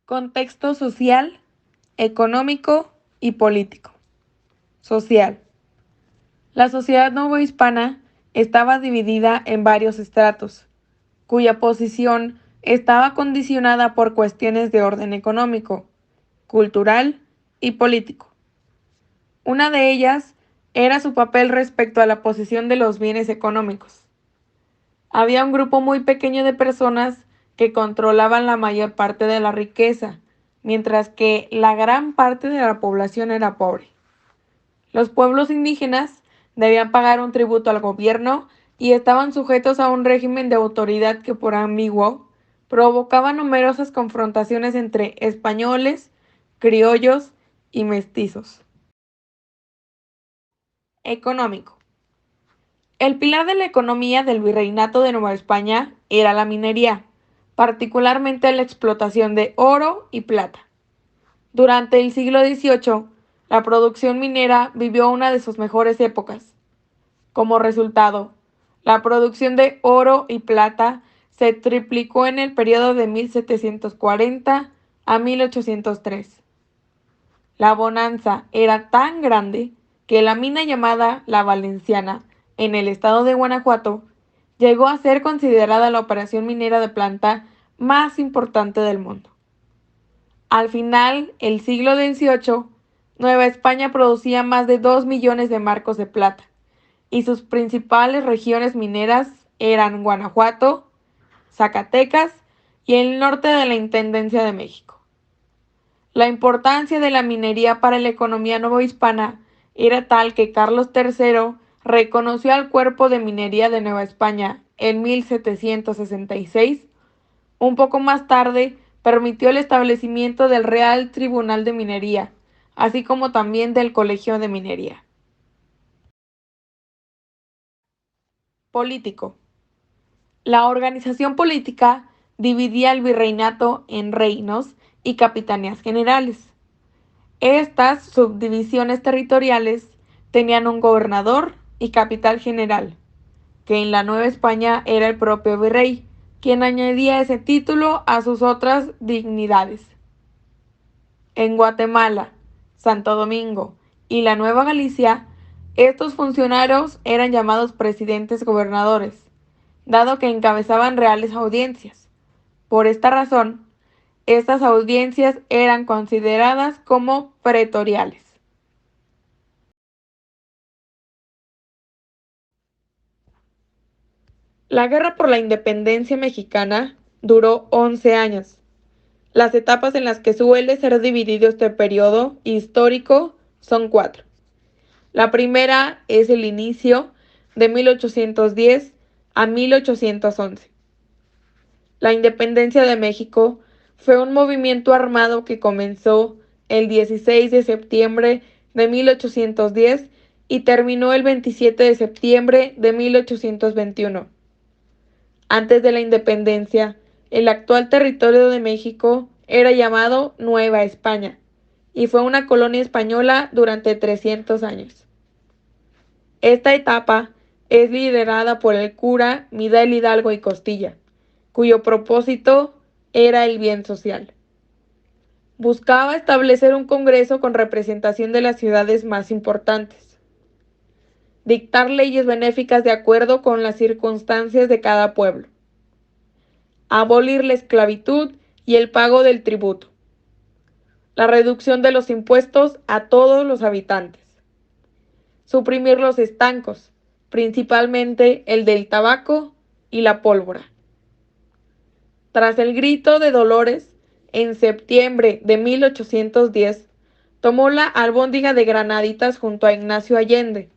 Contexto social, económico y político. Social. La sociedad novohispana estaba dividida en varios estratos, cuya posición estaba condicionada por cuestiones de orden económico, cultural y político. Una de ellas era su papel respecto a la posesión de los bienes económicos. Había un grupo muy pequeño de personas que controlaban la mayor parte de la riqueza, mientras que la gran parte de la población era pobre. Los pueblos indígenas debían pagar un tributo al gobierno y estaban sujetos a un régimen de autoridad que, por ambiguo, provocaba numerosas confrontaciones entre españoles, criollos y mestizos. Económico. El pilar de la economía del Virreinato de Nueva España era la minería, particularmente la explotación de oro y plata. Durante el siglo XVIII, la producción minera vivió una de sus mejores épocas. Como resultado, la producción de oro y plata se triplicó en el periodo de 1740 a 1803. La bonanza era tan grande que la mina llamada La Valenciana, en el estado de Guanajuato, llegó a ser considerada la operación minera de plata más importante del mundo. Al final del siglo XVIII, Nueva España producía más de 2 millones de marcos de plata, y sus principales regiones mineras eran Guanajuato, Zacatecas y el norte de la Intendencia de México. La importancia de la minería para la economía novohispana era tal que Carlos III reconoció al Cuerpo de Minería de Nueva España en 1766. Un poco más tarde, permitió el establecimiento del Real Tribunal de Minería, así como también del Colegio de Minería. Político. La organización política dividía el virreinato en reinos y capitanías generales. Estas subdivisiones territoriales tenían un gobernador y capital general, que en la Nueva España era el propio virrey, quien añadía ese título a sus otras dignidades. En Guatemala, Santo Domingo y la Nueva Galicia, estos funcionarios eran llamados presidentes gobernadores, dado que encabezaban reales audiencias. Por esta razón, estas audiencias eran consideradas como pretoriales. La Guerra por la Independencia Mexicana duró 11 años. Las etapas en las que suele ser dividido este periodo histórico son 4. La primera es el inicio de 1810 a 1811. La independencia de México fue un movimiento armado que comenzó el 16 de septiembre de 1810 y terminó el 27 de septiembre de 1821. Antes de la independencia, el actual territorio de México era llamado Nueva España y fue una colonia española durante 300 años. Esta etapa es liderada por el cura Miguel Hidalgo y Costilla, cuyo propósito era el bien social. Buscaba establecer un congreso con representación de las ciudades más importantes, dictar leyes benéficas de acuerdo con las circunstancias de cada pueblo, abolir la esclavitud y el pago del tributo, la reducción de los impuestos a todos los habitantes, suprimir los estancos, principalmente el del tabaco y la pólvora. Tras el grito de Dolores, en septiembre de 1810, tomó la Albóndiga de Granaditas junto a Ignacio Allende,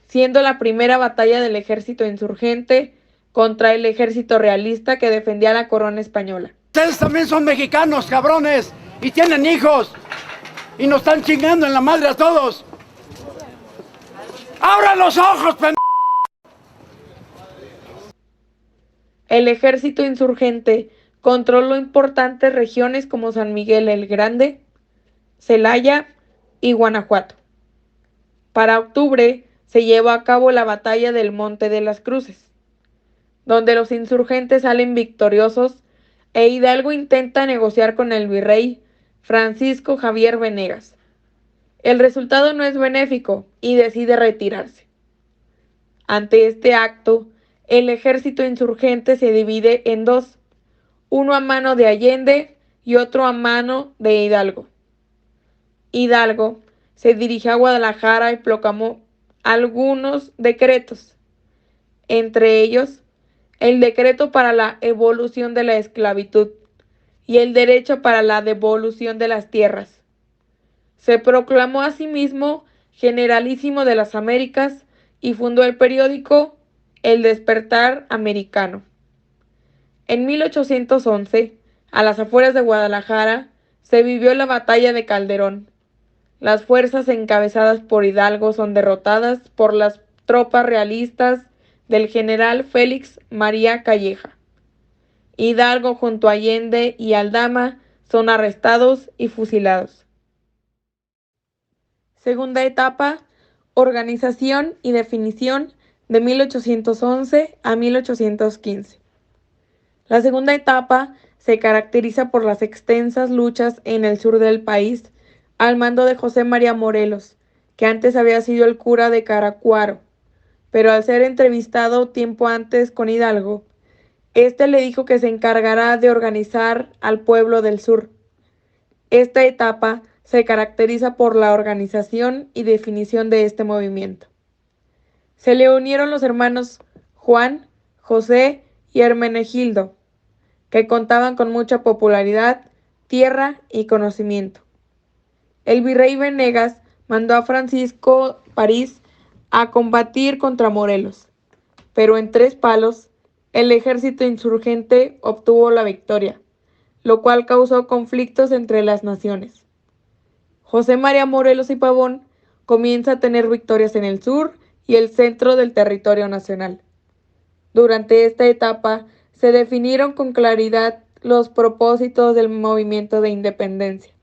siendo la primera batalla del ejército insurgente contra el ejército realista que defendía la corona española. Ustedes también son mexicanos, cabrones, y tienen hijos, y nos están chingando en la madre a todos. ¡Abran los ojos, pendejo! El ejército insurgente controló importantes regiones como San Miguel el Grande, Celaya y Guanajuato. Para octubre se llevó a cabo la batalla del Monte de las Cruces, donde los insurgentes salen victoriosos e Hidalgo intenta negociar con el virrey Francisco Javier Venegas. El resultado no es benéfico y decide retirarse. Ante este acto, el ejército insurgente se divide en dos, uno a mano de Allende y otro a mano de Hidalgo. Hidalgo se dirigió a Guadalajara y proclamó algunos decretos, entre ellos el decreto para la evolución de la esclavitud y el derecho para la devolución de las tierras. Se proclamó asimismo generalísimo de las Américas y fundó el periódico El Despertar Americano. En 1811, a las afueras de Guadalajara, se vivió la batalla de Calderón. Las fuerzas encabezadas por Hidalgo son derrotadas por las tropas realistas del general Félix María Calleja. Hidalgo junto a Allende y Aldama son arrestados y fusilados. Segunda etapa, organización y definición de 1811 a 1815. La segunda etapa se caracteriza por las extensas luchas en el sur del país al mando de José María Morelos, que antes había sido el cura de Caracuaro, pero al ser entrevistado tiempo antes con Hidalgo, este le dijo que se encargará de organizar al pueblo del sur. Esta etapa se caracteriza por la organización y definición de este movimiento. Se le unieron los hermanos Juan, José y Hermenegildo, que contaban con mucha popularidad, tierra y conocimiento. El virrey Venegas mandó a Francisco París a combatir contra Morelos, pero en Tres Palos el ejército insurgente obtuvo la victoria, lo cual causó conflictos entre las naciones. José María Morelos y Pavón comienza a tener victorias en el sur y el centro del territorio nacional. Durante esta etapa se definieron con claridad los propósitos del movimiento de independencia.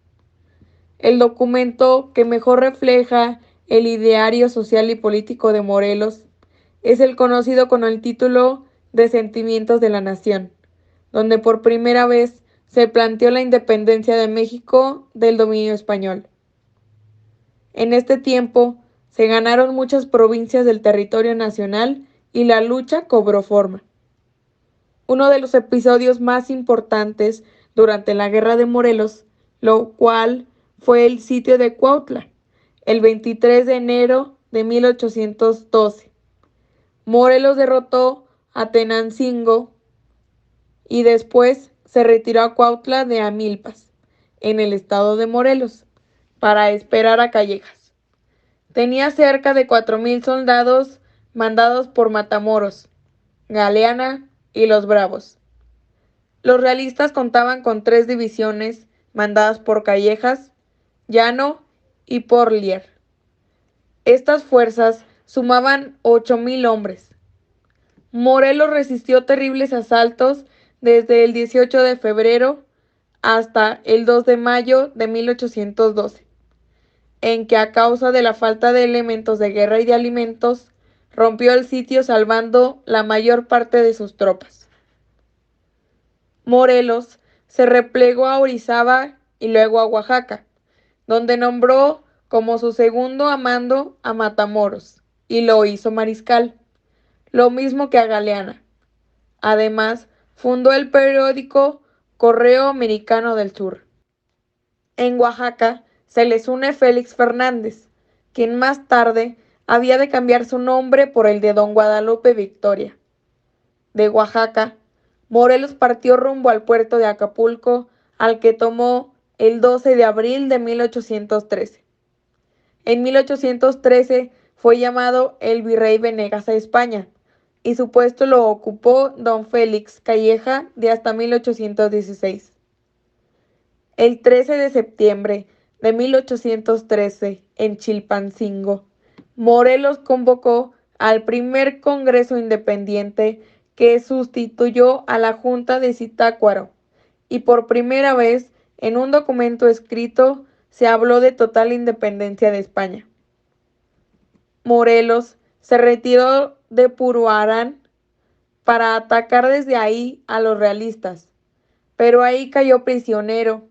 El documento que mejor refleja el ideario social y político de Morelos es el conocido con el título de Sentimientos de la Nación, donde por primera vez se planteó la independencia de México del dominio español. En este tiempo se ganaron muchas provincias del territorio nacional y la lucha cobró forma. Uno de los episodios más importantes durante la Guerra de Morelos, lo cual fue el sitio de Cuautla, el 23 de enero de 1812. Morelos derrotó a Tenancingo y después se retiró a Cuautla de Amilpas, en el estado de Morelos, para esperar a Callejas. Tenía cerca de 4,000 soldados mandados por Matamoros, Galeana y los Bravos. Los realistas contaban con 3 divisiones mandadas por Callejas, Llano y Porlier. Estas fuerzas sumaban 8,000 hombres. Morelos resistió terribles asaltos desde el 18 de febrero hasta el 2 de mayo de 1812, en que a causa de la falta de elementos de guerra y de alimentos, rompió el sitio salvando la mayor parte de sus tropas. Morelos se replegó a Orizaba y luego a Oaxaca, donde nombró como su segundo a mando a Matamoros y lo hizo mariscal, lo mismo que a Galeana. Además, fundó el periódico Correo Americano del Sur. En Oaxaca se les une Félix Fernández, quien más tarde había de cambiar su nombre por el de Don Guadalupe Victoria. De Oaxaca, Morelos partió rumbo al puerto de Acapulco, al que tomó el 12 de abril de 1813. En 1813 fue llamado el virrey Venegas a España, y su puesto lo ocupó don Félix Calleja de hasta 1816. El 13 de septiembre de 1813, en Chilpancingo, Morelos convocó al primer Congreso Independiente que sustituyó a la Junta de Zitácuaro, y por primera vez en un documento escrito se habló de total independencia de España. Morelos se retiró de Puruarán para atacar desde ahí a los realistas, pero ahí cayó prisionero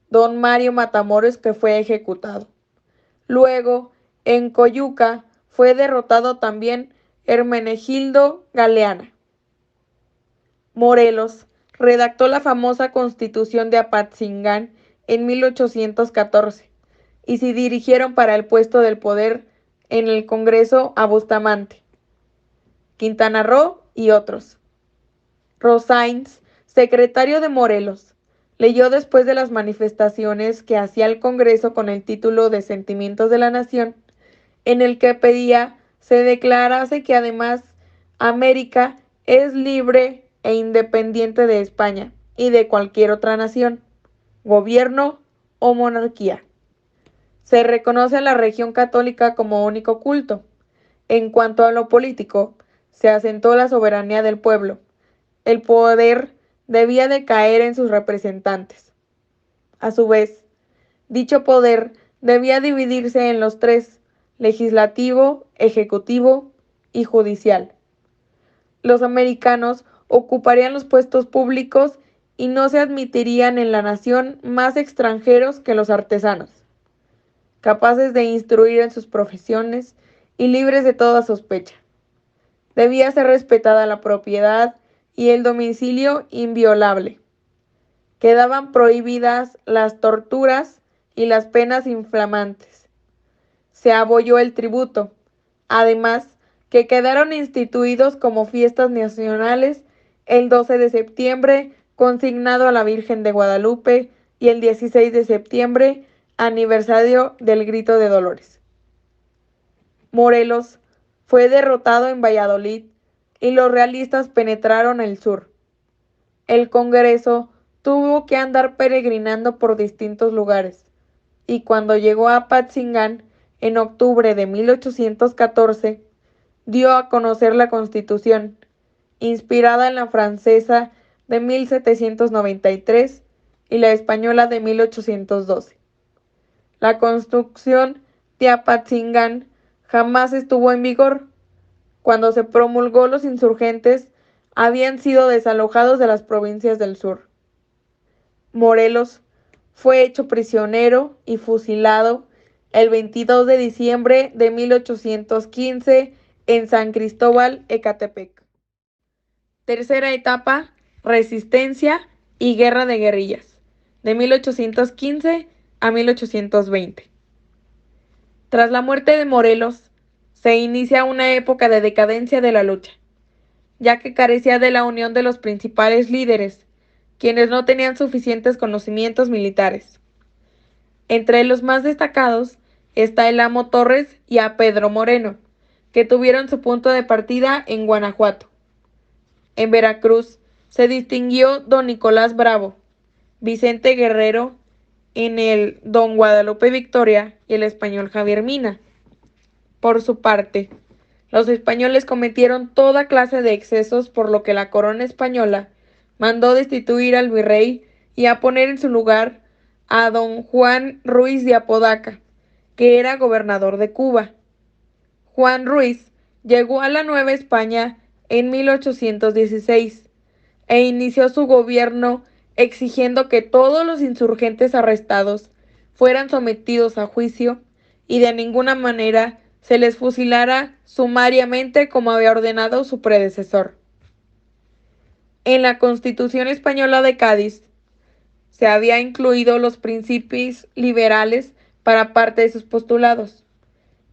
don Mario Matamoros, que fue ejecutado. Luego, en Coyuca, fue derrotado también Hermenegildo Galeana. Morelos redactó la famosa Constitución de Apatzingán en 1814 y se dirigieron para el puesto del poder en el Congreso a Bustamante, Quintana Roo y otros. Rosáins, secretario de Morelos, leyó después de las manifestaciones que hacía el Congreso con el título de Sentimientos de la Nación, en el que pedía se declarase que además América es libre e independiente de España y de cualquier otra nación, gobierno o monarquía. Se reconoce a la región católica como único culto. En cuanto a lo político, se asentó la soberanía del pueblo. El poder debía de caer en sus representantes. A su vez, dicho poder debía dividirse en los tres: legislativo, ejecutivo y judicial. Los americanos ocuparían los puestos públicos y no se admitirían en la nación más extranjeros que los artesanos, capaces de instruir en sus profesiones y libres de toda sospecha. Debía ser respetada la propiedad y el domicilio inviolable. Quedaban prohibidas las torturas y las penas inflamantes. Se abolió el tributo, además que quedaron instituidos como fiestas nacionales el 12 de septiembre, consignado a la Virgen de Guadalupe, y el 16 de septiembre, aniversario del Grito de Dolores. Morelos fue derrotado en Valladolid y los realistas penetraron el sur. El Congreso tuvo que andar peregrinando por distintos lugares, y cuando llegó a Apatzingán en octubre de 1814, dio a conocer la Constitución, inspirada en la francesa de 1793 y la española de 1812. La Constitución de Apatzingán jamás estuvo en vigor. Cuando se promulgó, los insurgentes habían sido desalojados de las provincias del sur. Morelos fue hecho prisionero y fusilado el 22 de diciembre de 1815 en San Cristóbal, Ecatepec. Tercera etapa: resistencia y guerra de guerrillas, de 1815 a 1820. Tras la muerte de Morelos, se inicia una época de decadencia de la lucha, ya que carecía de la unión de los principales líderes, quienes no tenían suficientes conocimientos militares. Entre los más destacados está el Amo Torres y a Pedro Moreno, que tuvieron su punto de partida en Guanajuato. En Veracruz se distinguió don Nicolás Bravo, Vicente Guerrero en el don Guadalupe Victoria y el español Javier Mina. Por su parte, los españoles cometieron toda clase de excesos, por lo que la corona española mandó destituir al virrey y a poner en su lugar a don Juan Ruiz de Apodaca, que era gobernador de Cuba. Juan Ruiz llegó a la Nueva España en 1816 e inició su gobierno exigiendo que todos los insurgentes arrestados fueran sometidos a juicio y de ninguna manera se les fusilara sumariamente como había ordenado su predecesor. En la Constitución española de Cádiz se había incluido los principios liberales para parte de sus postulados,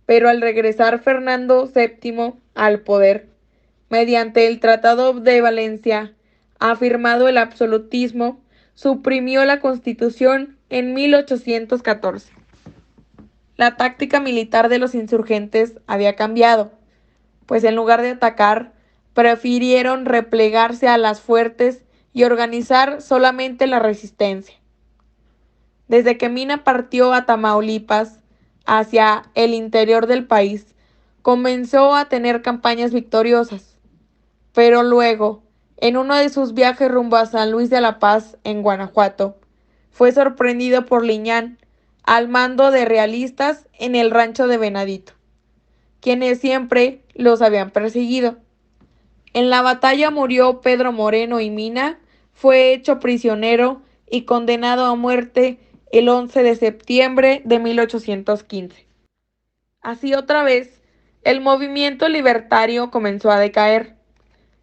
pero al regresar Fernando VII al poder, mediante el Tratado de Valencia, afirmado el absolutismo, suprimió la Constitución en 1814. La táctica militar de los insurgentes había cambiado, pues en lugar de atacar, prefirieron replegarse a las fuertes y organizar solamente la resistencia. Desde que Mina partió a Tamaulipas hacia el interior del país, comenzó a tener campañas victoriosas, pero luego, en uno de sus viajes rumbo a San Luis de la Paz, en Guanajuato, fue sorprendido por Liñán al mando de realistas en el rancho de Venadito, quienes siempre los habían perseguido. En la batalla murió Pedro Moreno y Mina fue hecho prisionero y condenado a muerte el 11 de septiembre de 1815. Así otra vez, el movimiento libertario comenzó a decaer.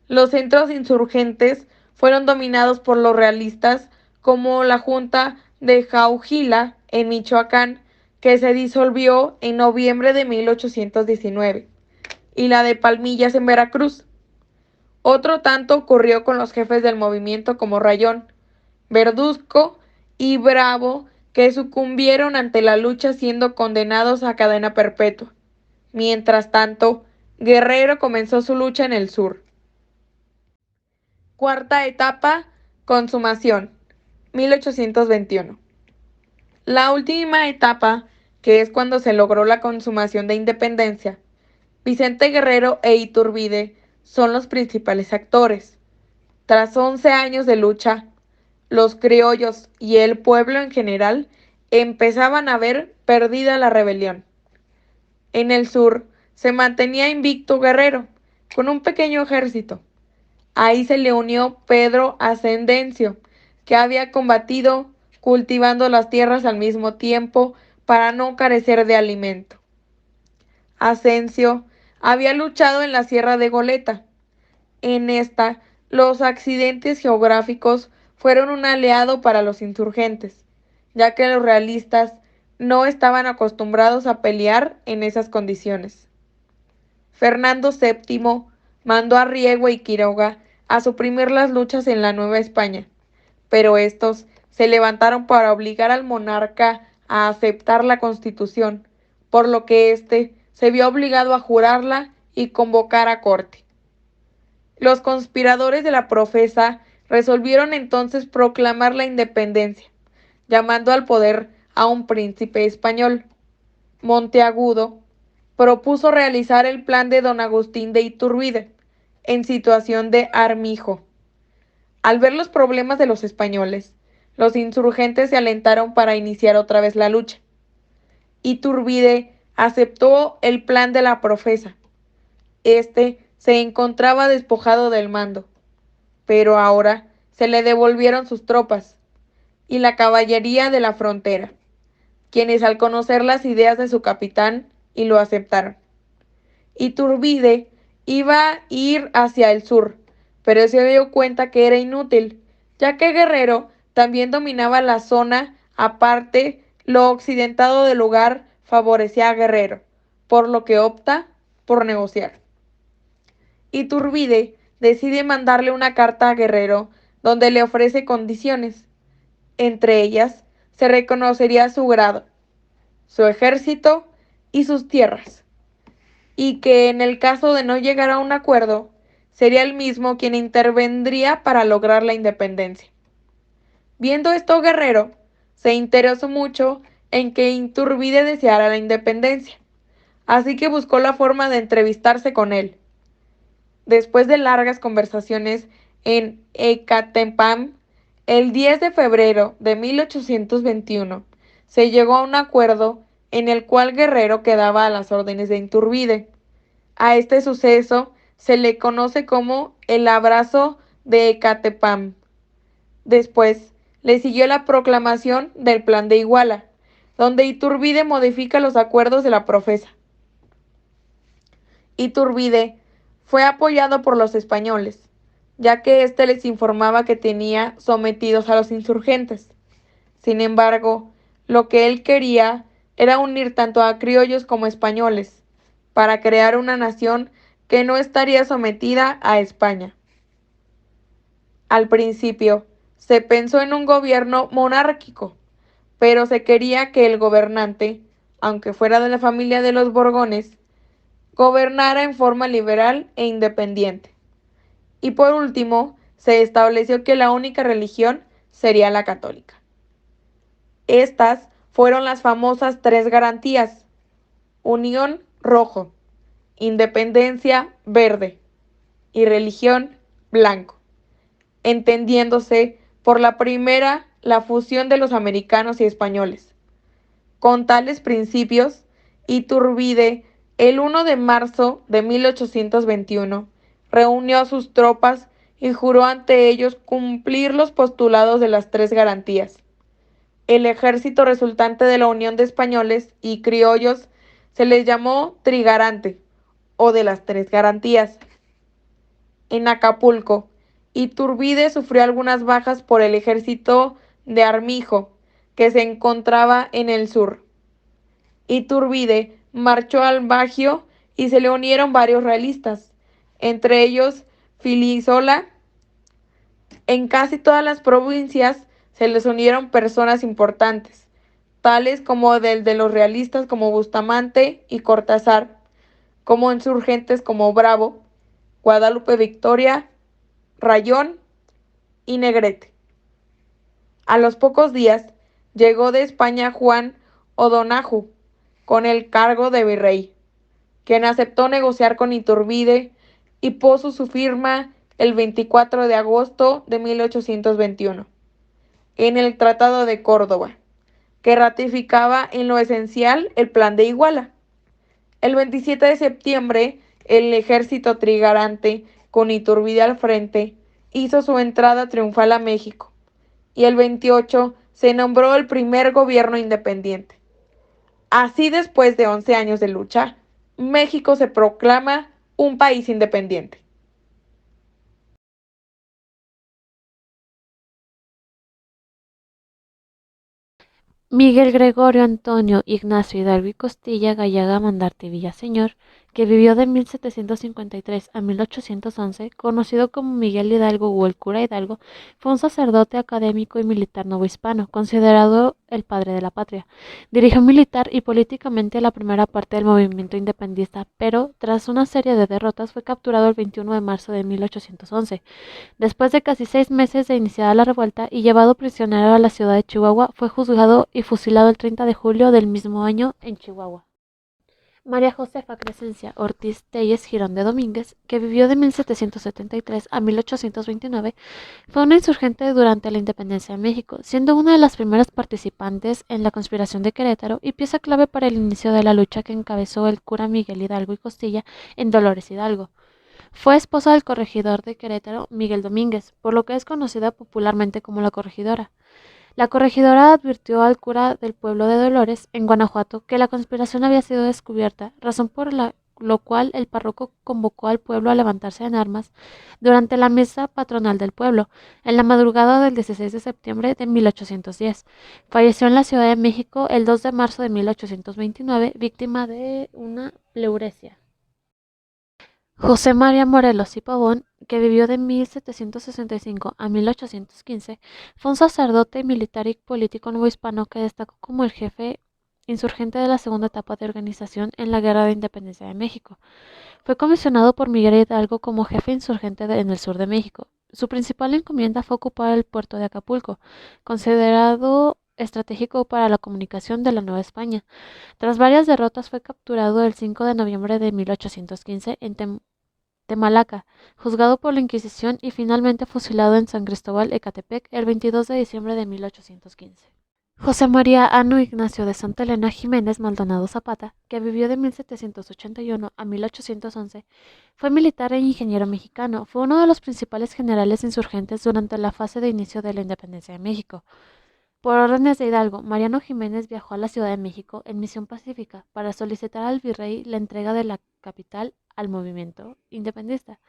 Los centros insurgentes fueron dominados por los realistas, como la Junta de Jaujila en Michoacán, que se disolvió en noviembre de 1819, y la de Palmillas en Veracruz. Otro tanto ocurrió con los jefes del movimiento como Rayón, Verduzco y Bravo, que sucumbieron ante la lucha siendo condenados a cadena perpetua. Mientras tanto, Guerrero comenzó su lucha en el sur. Cuarta etapa, consumación, 1821. La última etapa, que es cuando se logró la consumación de independencia, Vicente Guerrero e Iturbide son los principales actores. Tras 11 años de lucha, los criollos y el pueblo en general empezaban a ver perdida la rebelión. En el sur se mantenía invicto Guerrero, con un pequeño ejército. Ahí se le unió Pedro Ascendencio, que había combatido cultivando las tierras al mismo tiempo para no carecer de alimento. Ascencio había luchado en la Sierra de Goleta. En esta, los accidentes geográficos fueron un aliado para los insurgentes, ya que los realistas no estaban acostumbrados a pelear en esas condiciones. Fernando VII mandó a Riego y Quiroga a suprimir las luchas en la Nueva España, pero estos se levantaron para obligar al monarca a aceptar la Constitución, por lo que éste se vio obligado a jurarla y convocar a corte. Los conspiradores de la Profesa resolvieron entonces proclamar la independencia, llamando al poder a un príncipe español. Monteagudo propuso realizar el plan de don Agustín de Iturbide, en situación de Armijo. Al ver los problemas de los españoles, los insurgentes se alentaron para iniciar otra vez la lucha. Iturbide aceptó el plan de la Profesa. Este se encontraba despojado del mando, pero ahora se le devolvieron sus tropas y la caballería de la frontera, quienes al conocer las ideas de su capitán y lo aceptaron. Iturbide iba a ir hacia el sur, pero se dio cuenta que era inútil, ya que Guerrero también dominaba la zona. Aparte, lo occidentado del lugar favorecía a Guerrero, por lo que opta por negociar. Iturbide decide mandarle una carta a Guerrero donde le ofrece condiciones. Entre ellas, se reconocería su grado, su ejército y sus tierras, y que en el caso de no llegar a un acuerdo, sería él mismo quien intervendría para lograr la independencia. Viendo esto, Guerrero se interesó mucho en que Iturbide deseara la independencia, así que buscó la forma de entrevistarse con él. Después de largas conversaciones en Ecatepam, el 10 de febrero de 1821, se llegó a un acuerdo en el cual Guerrero quedaba a las órdenes de Iturbide. A este suceso se le conoce como el Abrazo de Ecatepam. Después le siguió la proclamación del Plan de Iguala, donde Iturbide modifica los acuerdos de la Profesa. Iturbide fue apoyado por los españoles, ya que éste les informaba que tenía sometidos a los insurgentes. Sin embargo, lo que él quería era unir tanto a criollos como españoles, para crear una nación que no estaría sometida a España. Al principio, se pensó en un gobierno monárquico, pero se quería que el gobernante, aunque fuera de la familia de los Borgones, gobernara en forma liberal e independiente. Y por último, se estableció que la única religión sería la católica. Estas fueron las famosas tres garantías: unión rojo, independencia verde y religión blanco, entendiéndose por la primera la fusión de los americanos y españoles. Con tales principios, Iturbide, el 1 de marzo de 1821, reunió a sus tropas y juró ante ellos cumplir los postulados de las tres garantías. El ejército resultante de la unión de españoles y criollos se les llamó trigarante, o de las tres garantías. En Acapulco, Iturbide sufrió algunas bajas por el ejército de Armijo, que se encontraba en el sur. Iturbide marchó al Bajío y se le unieron varios realistas, entre ellos Filisola. En casi todas las provincias se les unieron personas importantes, tales como del de los realistas como Bustamante y Cortázar, como insurgentes como Bravo, Guadalupe Victoria, Rayón y Negrete. A los pocos días llegó de España Juan O'Donoju con el cargo de virrey, quien aceptó negociar con Iturbide y puso su firma el 24 de agosto de 1821 en el Tratado de Córdoba, que ratificaba en lo esencial el Plan de Iguala. El 27 de septiembre, el ejército trigarante, con Iturbide al frente, hizo su entrada triunfal a México, y el 28 se nombró el primer gobierno independiente. Así, después de 11 años de lucha, México se proclama un país independiente. Miguel Gregorio Antonio Ignacio Hidalgo y Costilla Gallaga Mandarte Villaseñor, que vivió de 1753 a 1811, conocido como Miguel Hidalgo o el cura Hidalgo, fue un sacerdote académico y militar novohispano, considerado el padre de la patria. Dirigió militar y políticamente la primera parte del movimiento independentista, pero tras una serie de derrotas fue capturado el 21 de marzo de 1811. Después de casi 6 meses de iniciada la revuelta y llevado prisionero a la ciudad de Chihuahua, fue juzgado y fusilado el 30 de julio del mismo año en Chihuahua. María Josefa Crescencia Ortiz Telles Girón de Domínguez, que vivió de 1773 a 1829, fue una insurgente durante la independencia de México, siendo una de las primeras participantes en la conspiración de Querétaro y pieza clave para el inicio de la lucha que encabezó el cura Miguel Hidalgo y Costilla en Dolores Hidalgo. Fue esposa del corregidor de Querétaro, Miguel Domínguez, por lo que es conocida popularmente como la corregidora. La corregidora advirtió al cura del pueblo de Dolores, en Guanajuato, que la conspiración había sido descubierta, razón por lo cual el párroco convocó al pueblo a levantarse en armas durante la misa patronal del pueblo, en la madrugada del 16 de septiembre de 1810. Falleció en la Ciudad de México el 2 de marzo de 1829, víctima de una pleuresia. José María Morelos y Pavón, que vivió de 1765 a 1815, fue un sacerdote militar y político novohispano que destacó como el jefe insurgente de la segunda etapa de organización en la Guerra de Independencia de México. Fue comisionado por Miguel Hidalgo como jefe insurgente en el sur de México. Su principal encomienda fue ocupar el puerto de Acapulco, considerado estratégico para la comunicación de la Nueva España. Tras varias derrotas fue capturado el 5 de noviembre de 1815 en Temalaca, juzgado por la Inquisición y finalmente fusilado en San Cristóbal, Ecatepec, el 22 de diciembre de 1815. José María Ano Ignacio de Santa Elena Jiménez Maldonado Zapata, que vivió de 1781 a 1811, fue militar e ingeniero mexicano. Fue uno de los principales generales insurgentes durante la fase de inicio de la independencia de México. Por órdenes de Hidalgo, Mariano Jiménez viajó a la Ciudad de México en misión pacífica para solicitar al virrey la entrega de la capital al movimiento independentista,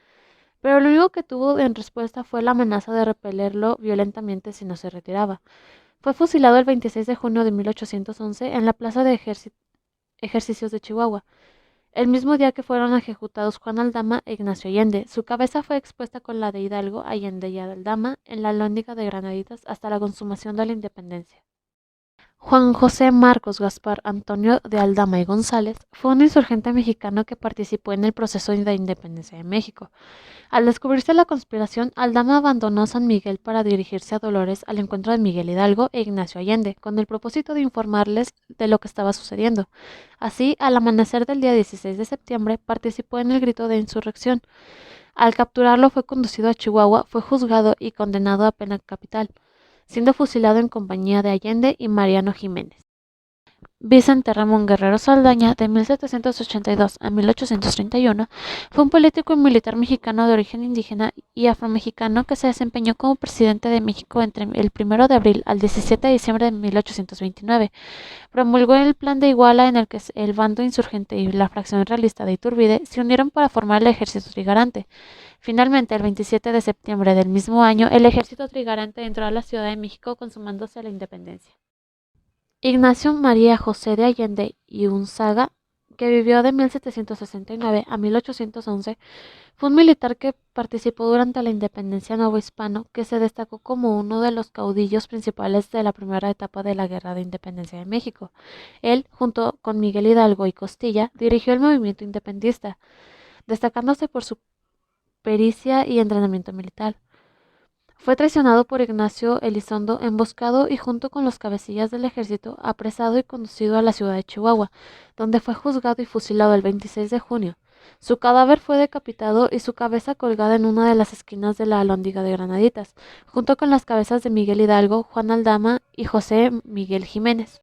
pero lo único que tuvo en respuesta fue la amenaza de repelerlo violentamente si no se retiraba. Fue fusilado el 26 de junio de 1811 en la Plaza de Ejercicios de Chihuahua, el mismo día que fueron ejecutados Juan Aldama e Ignacio Allende. Su cabeza fue expuesta con la de Hidalgo, Allende y Aldama en la Alhóndiga de Granaditas hasta la consumación de la independencia. Juan José Marcos Gaspar Antonio de Aldama y González fue un insurgente mexicano que participó en el proceso de independencia de México. Al descubrirse la conspiración, Aldama abandonó San Miguel para dirigirse a Dolores al encuentro de Miguel Hidalgo e Ignacio Allende, con el propósito de informarles de lo que estaba sucediendo. Así, al amanecer del día 16 de septiembre, participó en el grito de insurrección. Al capturarlo fue conducido a Chihuahua, fue juzgado y condenado a pena capital, siendo fusilado en compañía de Allende y Mariano Jiménez. Vicente Ramón Guerrero Saldaña, de 1782 a 1831, fue un político y militar mexicano de origen indígena y afromexicano que se desempeñó como presidente de México entre el 1 de abril al 17 de diciembre de 1829. Promulgó el Plan de Iguala, en el que el bando insurgente y la fracción realista de Iturbide se unieron para formar el Ejército Trigarante. Finalmente, el 27 de septiembre del mismo año, el Ejército Trigarante entró a la Ciudad de México, consumándose la independencia. Ignacio María José de Allende y Unzaga, que vivió de 1769 a 1811, fue un militar que participó durante la independencia novohispano, que se destacó como uno de los caudillos principales de la primera etapa de la Guerra de Independencia de México. Él, junto con Miguel Hidalgo y Costilla, dirigió el movimiento independentista, destacándose por su pericia y entrenamiento militar. Fue traicionado por Ignacio Elizondo, emboscado y junto con los cabecillas del ejército, apresado y conducido a la ciudad de Chihuahua, donde fue juzgado y fusilado el 26 de junio. Su cadáver fue decapitado y su cabeza colgada en una de las esquinas de la Alhóndiga de Granaditas, junto con las cabezas de Miguel Hidalgo, Juan Aldama y José Miguel Jiménez.